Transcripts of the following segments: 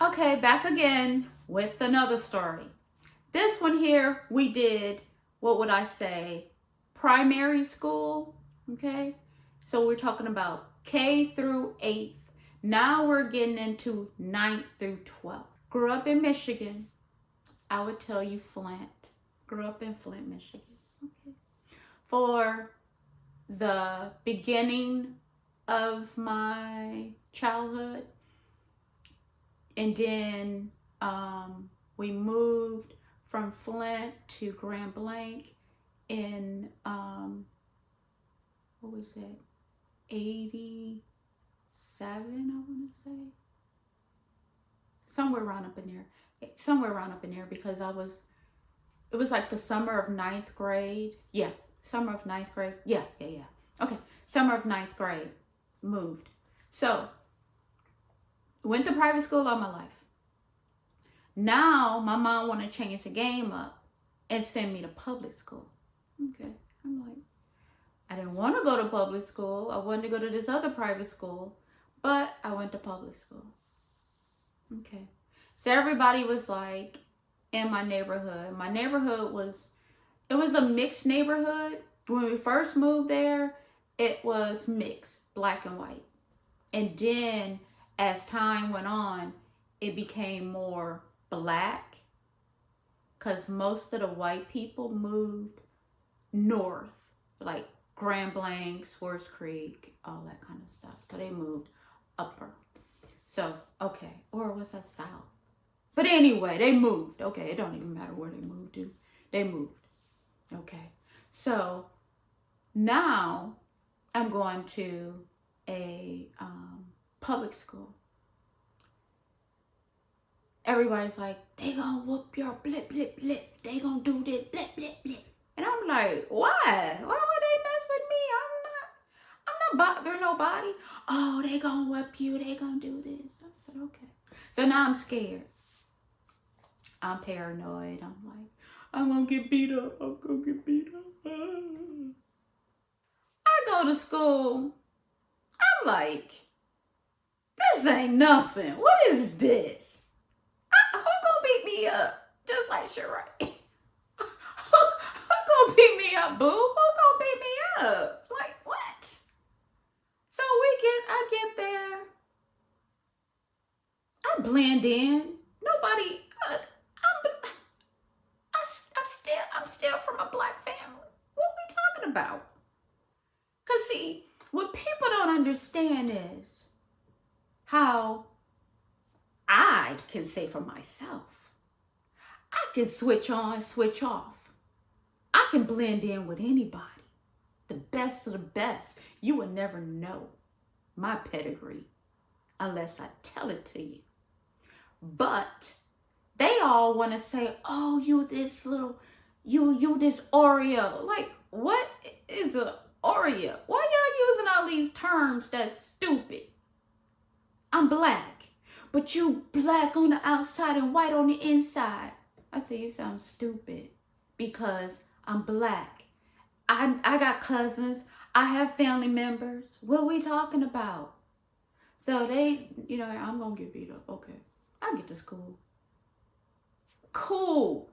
Okay, back again with another story. This one here, we did, what would I say, primary school. Okay, so we're talking about K through 8th. Now we're getting into ninth through 12th. Grew up in Michigan. I would tell you Flint. Grew up in Flint, Michigan. Okay. For the beginning of my childhood, and then we moved from Flint to Grand Blanc in what was it, 87, I want to say, somewhere around up in there, because it was like the summer of ninth grade. Yeah, summer of ninth grade. Yeah. Okay, summer of ninth grade, moved. So went to private school all my life. Now my mom want to change the game up and send me to public school. Okay, I'm like, I didn't want to go to public school. I wanted to go to this other private school, but I went to public school. Okay, so everybody was like in my neighborhood. My neighborhood was, it was a mixed neighborhood. When we first moved there, it was mixed, black and white. And then as time went on, it became more black, because most of the white people moved north, like Grand Blanc, Swartz Creek, all that kind of stuff. So they moved upper. So, okay. Or was that south? But anyway, they moved. Okay, it don't even matter where they moved to. They moved. Okay. So now I'm going to a public school. Everybody's like, they gonna whoop your blip, blip, blip. They gonna do this, blip, blip, blip. And I'm like, why? Why would they mess with me? I'm not bothering nobody. Oh, they gonna whoop you. They gonna do this. I said, okay. So now I'm scared. I'm paranoid. I'm like, I'm gonna get beat up. I'm gonna get beat up. I go to school. I'm like, this ain't nothing. What is this? Who gonna beat me up? Just like Sheree. Who gonna beat me up, boo? Who gonna beat me up? Like, what? So I get there. I blend in. Nobody, I'm still from a black family. What we talking about? Cause see, what people don't understand is how I can say for myself, I can switch on, switch off. I can blend in with anybody. The best of the best. You will never know my pedigree unless I tell it to you. But they all want to say, oh, you this little, you this Oreo. Like, what is an Oreo? Why y'all using all these terms that's stupid? I'm black, but you black on the outside and white on the inside. I say, you sound stupid because I'm black. I got cousins. I have family members. What are we talking about? So they, I'm going to get beat up. Okay. I get to school. Cool.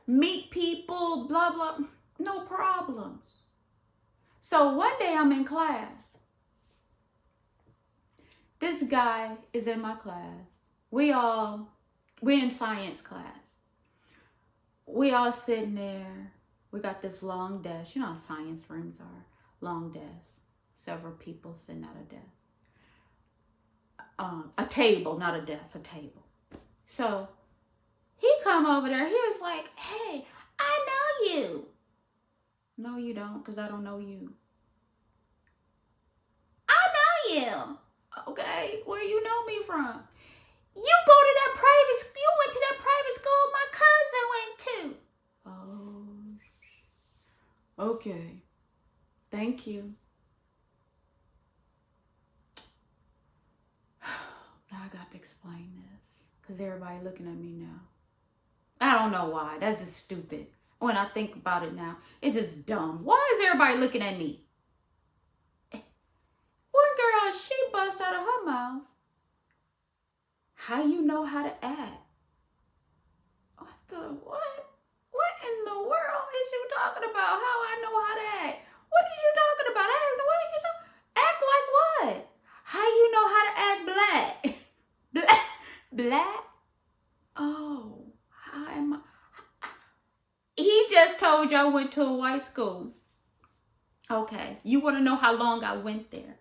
Meet people, blah, blah. No problems. So one day I'm in class. This guy is in my class. We're in science class. We all sitting there. We got this long desk. You know how science rooms are. Long desk. Several people sitting at a desk. A table, not a desk, a table. So he come over there. He was like, hey, I know you. No, you don't, because I don't know you. I know you. Okay, where you know me from? You go to that private, you went to that private school my cousin went to. Oh, okay. Thank you. Now I got to explain this because everybody looking at me now. I don't know why. That's just stupid. When I think about it now, it's just dumb. Why is everybody looking at me? One girl, she bust out of her mouth, How you know how to act? What? What in the world is you talking about? How I know how to act? What is you talking about? I asked, what are you talking? Act like what? How you know how to act black? Black? Black? Oh, how am I? He just told you I went to a white school. Okay, you want to know how long I went there?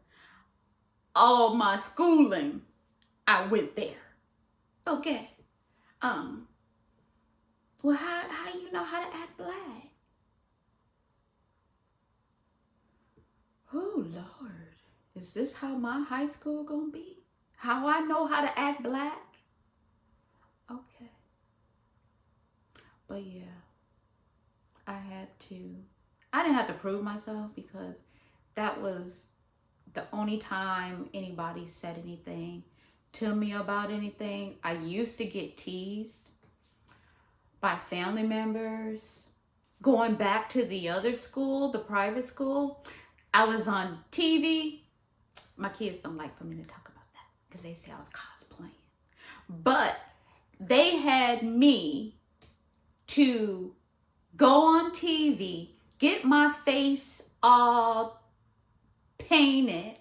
All my schooling, I went there. Okay. Um. Well, how you know how to act black? Oh Lord, is this how my high school gonna be? How I know how to act black? Okay. But yeah, I had to. I didn't have to prove myself because that was the only time anybody said anything to me about anything. I used to get teased by family members. Going back to the other school, the private school, I was on TV. My kids don't like for me to talk about that because they say I was cosplaying. But they had me to go on TV, get my face all painted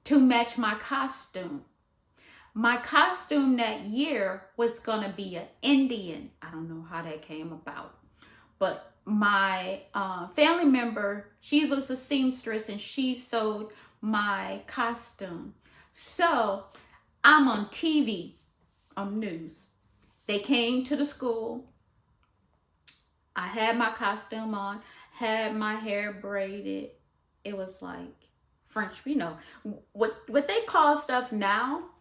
to match my costume. My costume that year was going to be an Indian. I don't know how that came about. But my family member, she was a seamstress and she sewed my costume. So I'm on TV, on news. They came to the school. I had my costume on, had my hair braided. It was like French, what they call stuff now,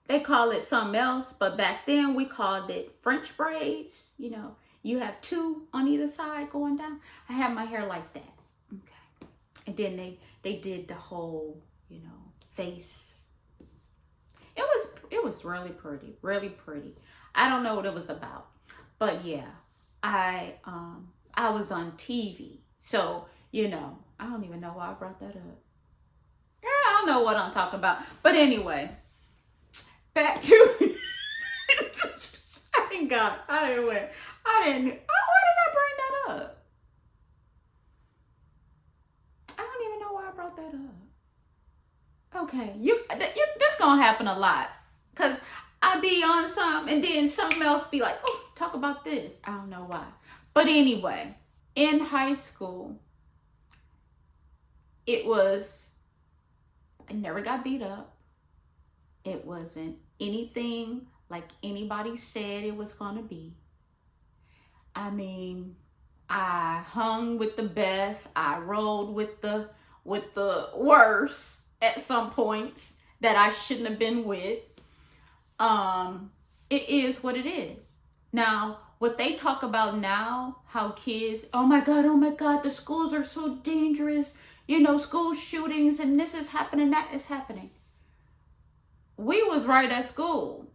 they call it something else, but back then we called it French braids. You have two on either side going down. I had my hair like that. Okay. And then they did the whole, face. It was really pretty, really pretty. I don't know what it was about. But yeah, I was on TV. So, I don't even know why I brought that up. Girl, I don't know what I'm talking about. But anyway, back to I didn't go. I didn't win. Why did I bring that up? I don't even know why I brought that up. Okay, this gonna happen a lot. Cause I be on something and then something else be like, oh, talk about this. I don't know why. But anyway, in high school, I never got beat up. It wasn't anything like anybody said it was gonna be. I mean, I hung with the best. I rolled with the worst at some points that I shouldn't have been with. It is what it is. Now, what they talk about now, how kids, oh my God, the schools are so dangerous. School shootings and this is happening, that is happening. We was right at school.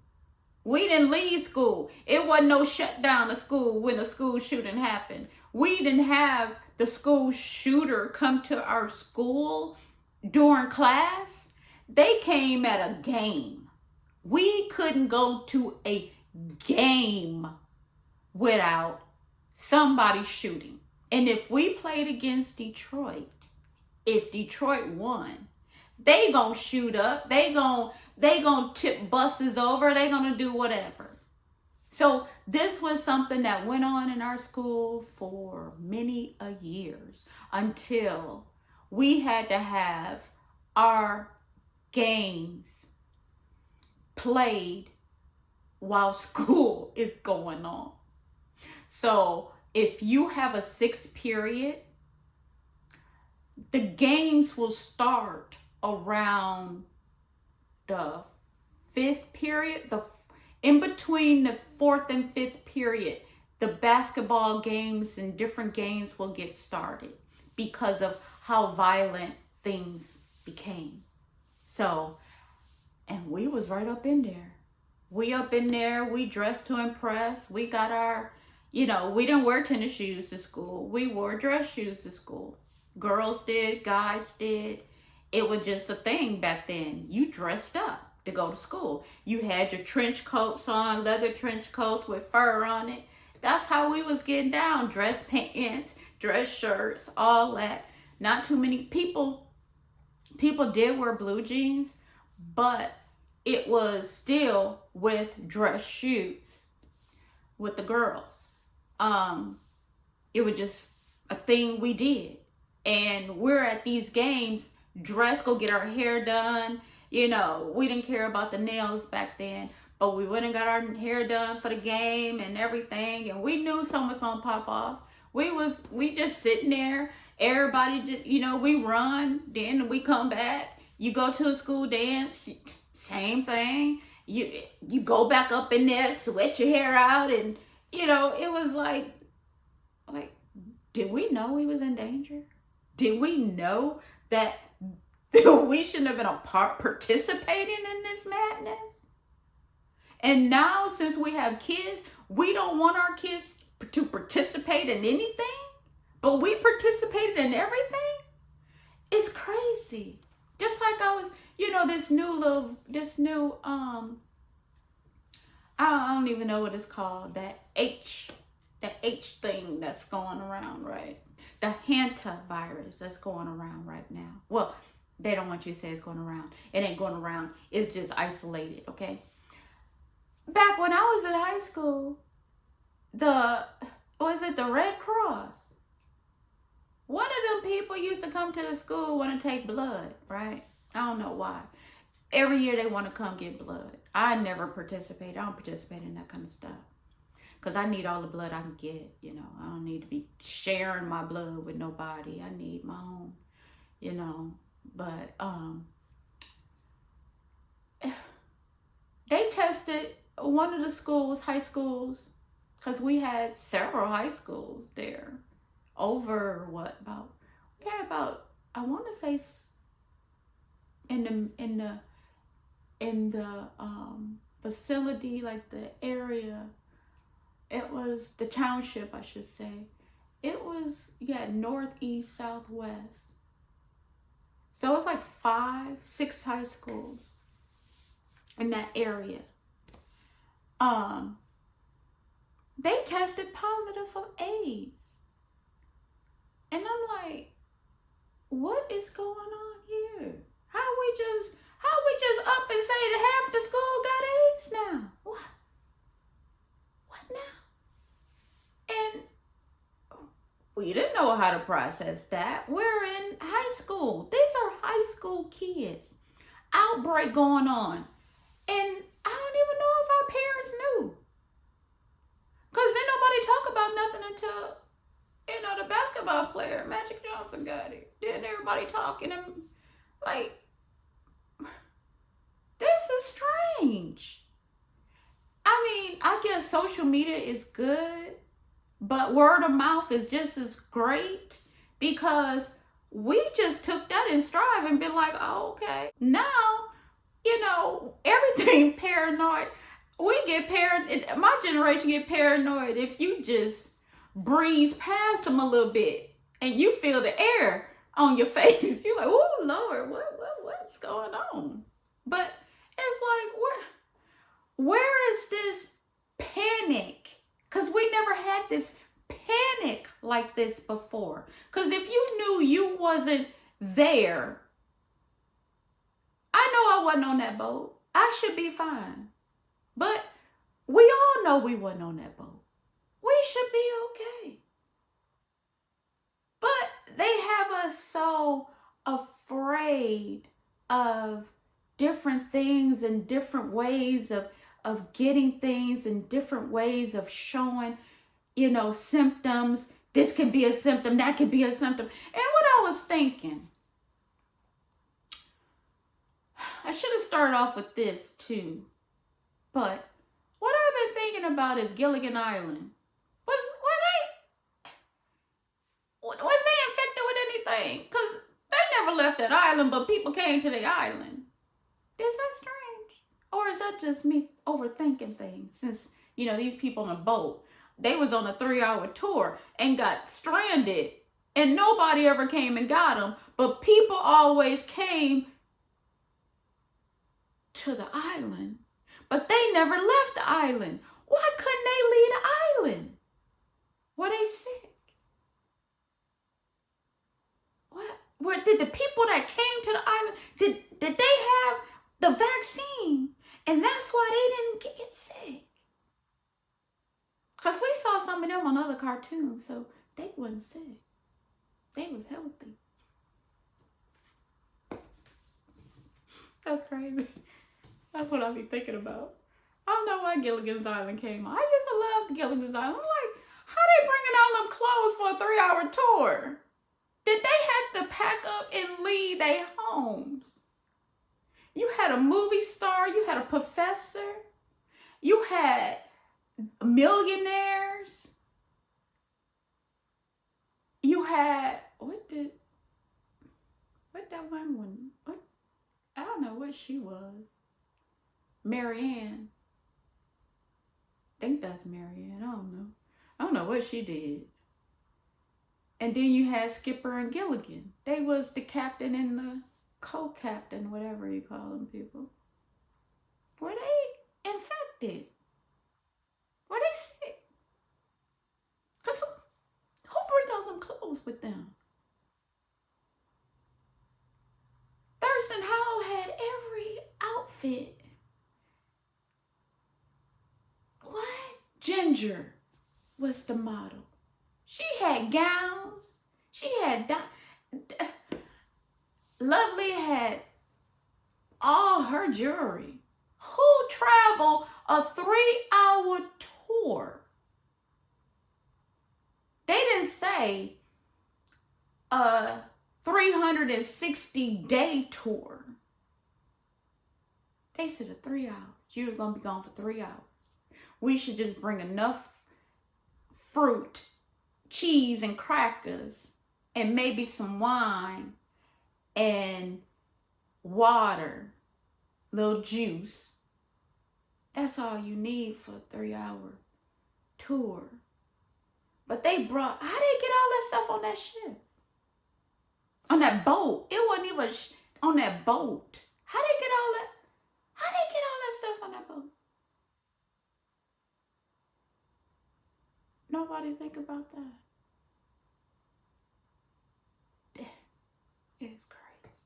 We didn't leave school. It wasn't no shutdown of school when a school shooting happened. We didn't have the school shooter come to our school during class. They came at a game. We couldn't go to a game without somebody shooting. And if we played against Detroit, if Detroit won, they gonna shoot up. They gonna tip buses over. They gonna do whatever. So this was something that went on in our school for many years until we had to have our games played while school is going on. So if you have a 6th period, the games will start around the 5th period. In between the 4th and 5th period, the basketball games and different games will get started because of how violent things became. So, and we was right up in there. We dressed to impress. We got our, we didn't wear tennis shoes to school. We wore dress shoes to school. Girls did, guys did. It was just a thing back then. You dressed up. to go to school. You had your trench coats on, leather trench coats with fur on it. That's how we was getting down. Dress pants, dress shirts, all that. Not too many people did wear blue jeans, but it was still with dress shoes with the girls. It was just a thing we did. And we're at these games, dress, go get our hair done. You know, we didn't care about the nails back then, but we went and got our hair done for the game and everything. And we knew something was gonna pop off. We just sitting there. Everybody just, you know, we run, then we come back. You go to a school dance, same thing. You go back up in there, sweat your hair out, and you know, it was like, did we know he was in danger? Did we know that we shouldn't have been participating in this madness? And now, since we have kids, we don't want our kids to participate in anything, but we participated in everything? It's crazy. Just like I was, you know, this new, I don't even know what it's called, the H thing that's going around, right? The hantavirus that's going around right now. Well, they don't want you to say it's going around. It ain't going around. It's just isolated, okay? Back when I was in high school, the Red Cross? One of them people used to come to the school, want to take blood, right? I don't know why. Every year they want to come get blood. I never participate. I don't participate in that kind of stuff. Because I need all the blood I can get, you know. I don't need to be sharing my blood with nobody. I need my own, you know. But they tested one of the schools, high schools, because we had several high schools there. We had about, I want to say, in the facility, like the area, it was the township, I should say. It was, northeast, southwest. So it's like 5, 6 high schools in that area. They tested positive for AIDS. And I'm like, what is going on here? How we just up and say that half the school got AIDS now? What now? And we didn't know how to process that. We're in high school. These are high school kids. Outbreak going on. And I don't even know if our parents knew. Because then nobody talk about nothing until, the basketball player, Magic Johnson, got it. Then everybody talking and like, this is strange. I mean, I guess social media is good, but word of mouth is just as great, because we just took that in stride and been like, oh, okay. Now, everything paranoid. We get paranoid. My generation get paranoid if you just breeze past them a little bit and you feel the air on your face. You're like, oh, Lord, what's going on? But it's like, where is this panic? Because we never had this panic like this before. Because if you knew you wasn't there, I know I wasn't on that boat. I should be fine. But we all know we wasn't on that boat. We should be okay. But they have us so afraid of different things and different ways of getting things and different ways of showing, symptoms. This can be a symptom, that can be a symptom. And what I was thinking, I should have started off with this too. But what I've been thinking about is Gilligan Island. Was they infected with anything? Because they never left that island, but people came to the island. Is that strange? Or is that just me overthinking things? Since, these people on a boat, they was on a 3-hour tour and got stranded. And nobody ever came and got them. But people always came to the island, but they never left the island. Why couldn't they leave the island? Were they sick? What did the people that came to the island, did they have the vaccine? And that's why they didn't get sick. Because we saw some of them on other cartoons, so they wasn't sick. They was healthy. That's crazy. That's what I be thinking about. I don't know why Gilligan's Island came on. I used to love Gilligan's Island. I'm like, how they bringing all them clothes for a 3-hour tour? Did they have to pack up and leave their homes? You had a movie star. You had a professor. You had millionaires. You had, what that one, what? I don't know what she was. Marianne. I think that's Marianne. I don't know what she did. And then you had Skipper and Gilligan. They was the captain and the co-captain, whatever you call them people. Were they infected? Were they sick? Because who bring all them clothes with them? Thurston Howell had every outfit. What? Ginger was the model. She had gowns. She had... Lovely had all her jewelry. Who traveled a 3-hour tour? They didn't say a 360-day tour. They said a 3 hours. You were going to be gone for 3 hours. We should just bring enough fruit, cheese, and crackers, and maybe some wine and water, little juice. That's all you need for a 3-hour tour. But they brought, how did they get all that stuff on that ship? On that boat. It wasn't even on that boat. How did they get all that? How did they get all that stuff on that boat? Nobody think about that. It's crazy.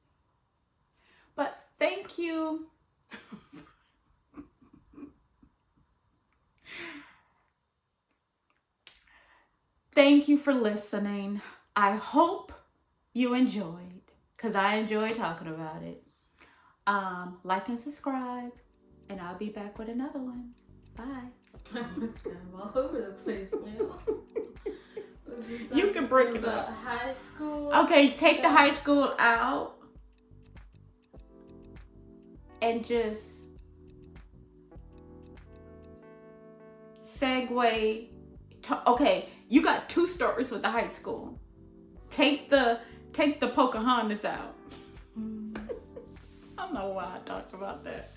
But thank you. Thank you for listening. I hope you enjoyed, because I enjoy talking about it. Like and subscribe, and I'll be back with another one. Bye. I was kind of all over the place, man. You can break it up. High school. Okay, take the high school out and just segue. Okay, you got 2 stories with the high school. Take the Pocahontas out. I don't know why I talked about that.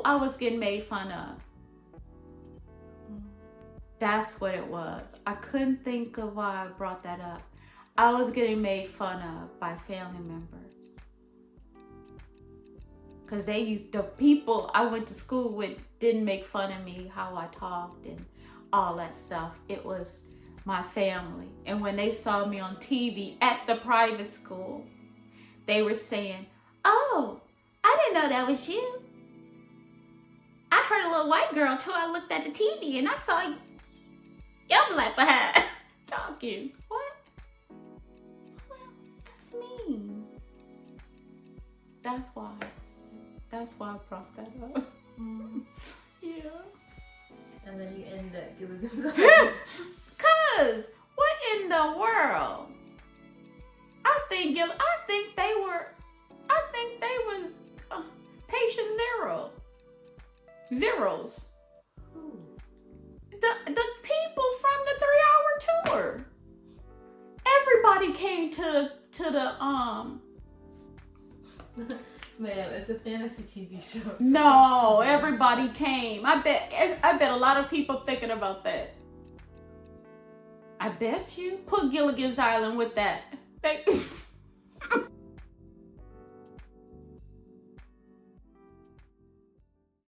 I was getting made fun of. That's what it was. I couldn't think of why I brought that up. I was getting made fun of by family members. Because the people I went to school with didn't make fun of me, how I talked and all that stuff. It was my family. And when they saw me on TV at the private school, they were saying, "Oh, I didn't know that was you. I heard a little white girl too. I looked at the TV and I saw your black behind talking." What? Well, that's mean. That's why I brought that up. Yeah. And then you end at Gilligan's Island. Cause what in the world? I think they was patient zeros. Who? The people from the 3-hour tour. Everybody came to the Man, it's a fantasy TV show. No, everybody came. I bet a lot of people thinking about that. I bet you put Gilligan's Island with that.